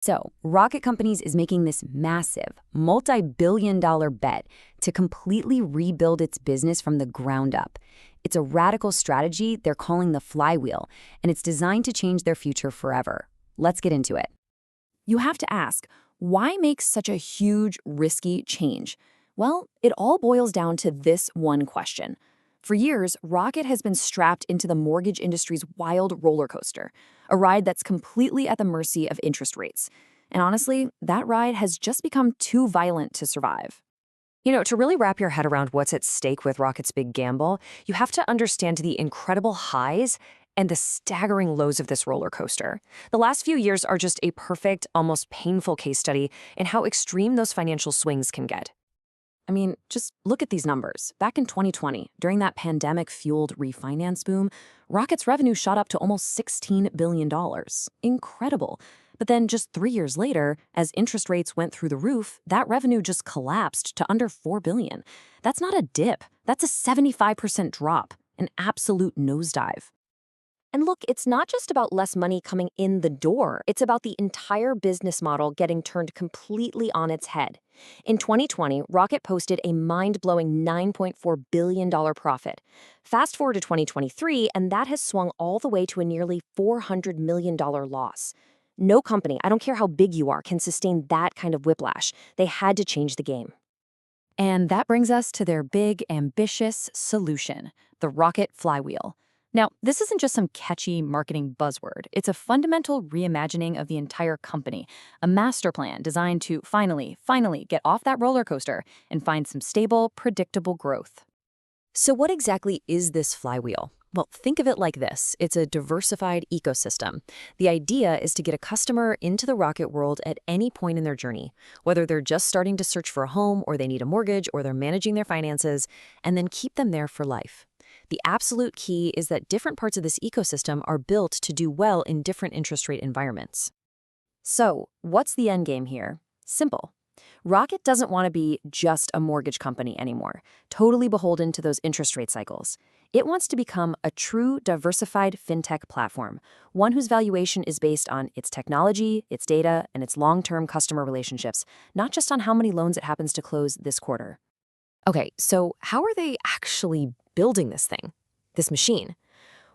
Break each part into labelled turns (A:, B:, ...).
A: So, Rocket Companies is making this massive, multi-billion-dollar bet to completely rebuild its business from the ground up. It's a radical strategy they're calling the Flywheel, and it's designed to change their future forever. Let's get into it.
B: You have to ask, why make such a huge, risky change? Well, it all boils down to this one question. For years, Rocket has been strapped into the mortgage industry's wild roller coaster, a ride that's completely at the mercy of interest rates. And honestly, that ride has just become too violent to survive.
C: To really wrap your head around what's at stake with Rocket's big gamble, you have to understand the incredible highs and the staggering lows of this roller coaster. The last few years are just a perfect, almost painful case study in how extreme those financial swings can get.
B: I mean, just look at these numbers. Back in 2020, during that pandemic-fueled refinance boom, Rocket's revenue shot up to almost $16 billion. Incredible. But then just 3 years later, as interest rates went through the roof, that revenue just collapsed to under $4 billion. That's not a dip. That's a 75% drop, an absolute nosedive.
C: And look, it's not just about less money coming in the door. It's about the entire business model getting turned completely on its head. In 2020, Rocket posted a mind-blowing $9.4 billion profit. Fast forward to 2023, and that has swung all the way to a nearly $400 million loss. No company, I don't care how big you are, can sustain that kind of whiplash. They had to change the game.
B: And that brings us to their big, ambitious solution, the Rocket Flywheel. Now, this isn't just some catchy marketing buzzword. It's a fundamental reimagining of the entire company, a master plan designed to finally get off that roller coaster and find some stable, predictable growth.
A: So what exactly is this flywheel? Well, think of it like this. It's a diversified ecosystem. The idea is to get a customer into the Rocket world at any point in their journey, whether they're just starting to search for a home or they need a mortgage or they're managing their finances, and then keep them there for life. The absolute key is that different parts of this ecosystem are built to do well in different interest rate environments.
B: So, what's the end game here? Simple. Rocket doesn't want to be just a mortgage company anymore, totally beholden to those interest rate cycles. It wants to become a true diversified fintech platform, one whose valuation is based on its technology, its data, and its long-term customer relationships, not just on how many loans it happens to close this quarter.
C: Okay, so how are they actually building this thing, this machine?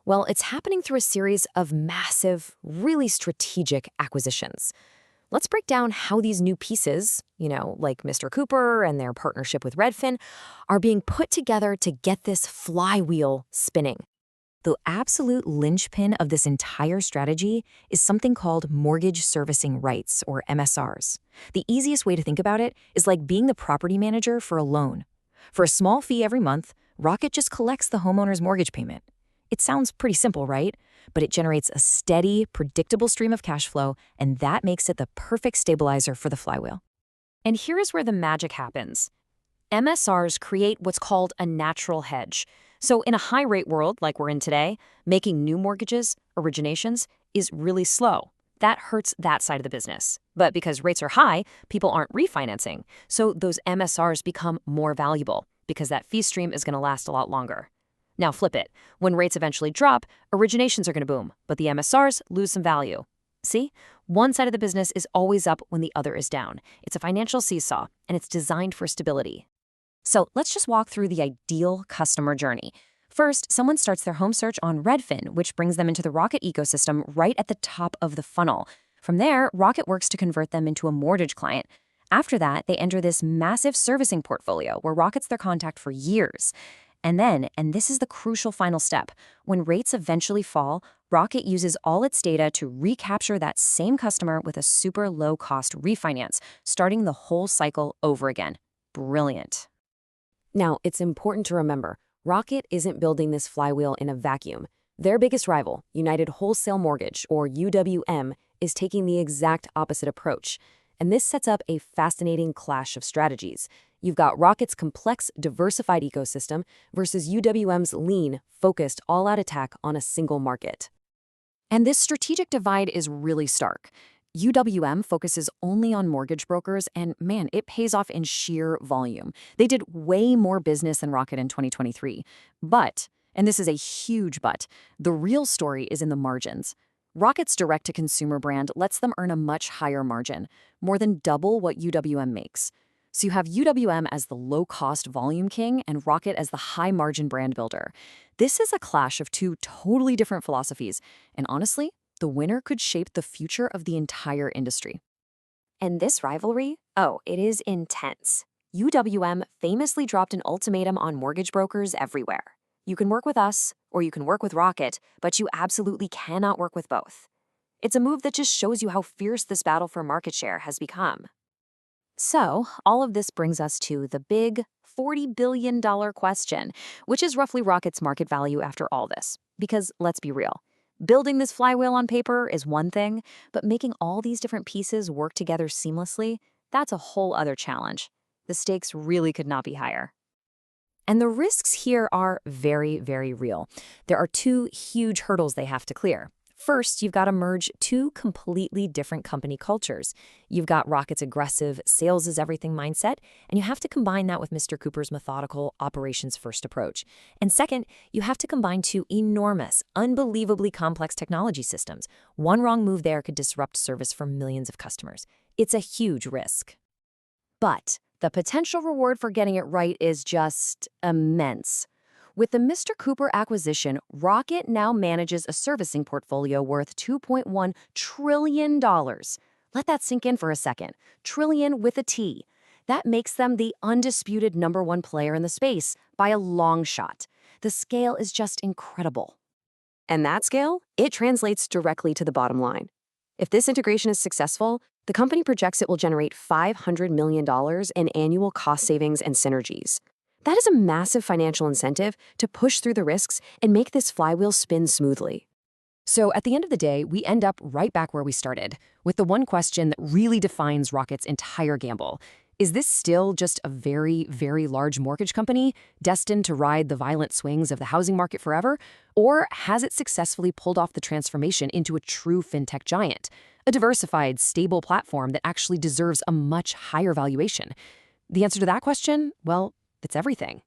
C: Well, it's happening through a series of massive, really strategic acquisitions. Let's break down how these new pieces, like Mr. Cooper and their partnership with Redfin, are being put together to get this flywheel spinning. The absolute linchpin of this entire strategy is something called mortgage servicing rights, or MSRs. The easiest way to think about it is like being the property manager for a loan. For a small fee every month, Rocket just collects the homeowner's mortgage payment. It sounds pretty simple, right? But it generates a steady, predictable stream of cash flow, and that makes it the perfect stabilizer for the flywheel.
B: And here's where the magic happens. MSRs create what's called a natural hedge. So in a high-rate world like we're in today, making new mortgages, originations, is really slow. That hurts that side of the business. But because rates are high, people aren't refinancing. So those MSRs become more valuable because that fee stream is going to last a lot longer. Now flip it. When rates eventually drop, originations are going to boom, but the MSRs lose some value. See? One side of the business is always up when the other is down. It's a financial seesaw, and it's designed for stability. So let's just walk through the ideal customer journey. First, someone starts their home search on Redfin, which brings them into the Rocket ecosystem right at the top of the funnel. From there, Rocket works to convert them into a mortgage client. After that, they enter this massive servicing portfolio where Rocket's their contact for years. And then, and this is the crucial final step, when rates eventually fall, Rocket uses all its data to recapture that same customer with a super low-cost refinance, starting the whole cycle over again. Brilliant.
A: Now, it's important to remember, Rocket isn't building this flywheel in a vacuum. Their biggest rival, United Wholesale Mortgage, or UWM, is taking the exact opposite approach. And this sets up a fascinating clash of strategies. You've got Rocket's complex, diversified ecosystem versus UWM's lean, focused, all-out attack on a single market.
B: And this strategic divide is really stark. UWM focuses only on mortgage brokers, and man, it pays off in sheer volume. They did way more business than Rocket in 2023. But, and this is a huge but, the real story is in the margins. Rocket's direct-to-consumer brand lets them earn a much higher margin, more than double what UWM makes. So you have UWM as the low-cost volume king and Rocket as the high-margin brand builder. This is a clash of two totally different philosophies, and honestly, the winner could shape the future of the entire industry.
C: And this rivalry? Oh, it is intense. UWM famously dropped an ultimatum on mortgage brokers everywhere. You can work with us, or you can work with Rocket, but you absolutely cannot work with both. It's a move that just shows you how fierce this battle for market share has become. So, all of this brings us to the big $40 billion question, which is roughly Rocket's market value after all this. Because let's be real, building this flywheel on paper is one thing, but making all these different pieces work together seamlessly, that's a whole other challenge. The stakes really could not be higher.
A: And the risks here are very, very real. There are two huge hurdles they have to clear. First, you've got to merge two completely different company cultures. You've got Rocket's aggressive sales is everything mindset, and you have to combine that with Mr. Cooper's methodical operations first approach. And second, you have to combine two enormous, unbelievably complex technology systems. One wrong move there could disrupt service for millions of customers. It's a huge risk. But the potential reward for getting it right is just immense. With the Mr. Cooper acquisition, Rocket now manages a servicing portfolio worth $2.1 trillion. Let that sink in for a second. Trillion with a T. That makes them the undisputed #1 player in the space by a long shot. The scale is just incredible. And that scale, it translates directly to the bottom line. If this integration is successful, the company projects it will generate $500 million in annual cost savings and synergies. That is a massive financial incentive to push through the risks and make this flywheel spin smoothly.
B: So at the end of the day, we end up right back where we started, with the one question that really defines Rocket's entire gamble. Is this still just a very, very large mortgage company destined to ride the violent swings of the housing market forever? Or has it successfully pulled off the transformation into a true fintech giant? A diversified, stable platform that actually deserves a much higher valuation? The answer to that question? Well, it's everything.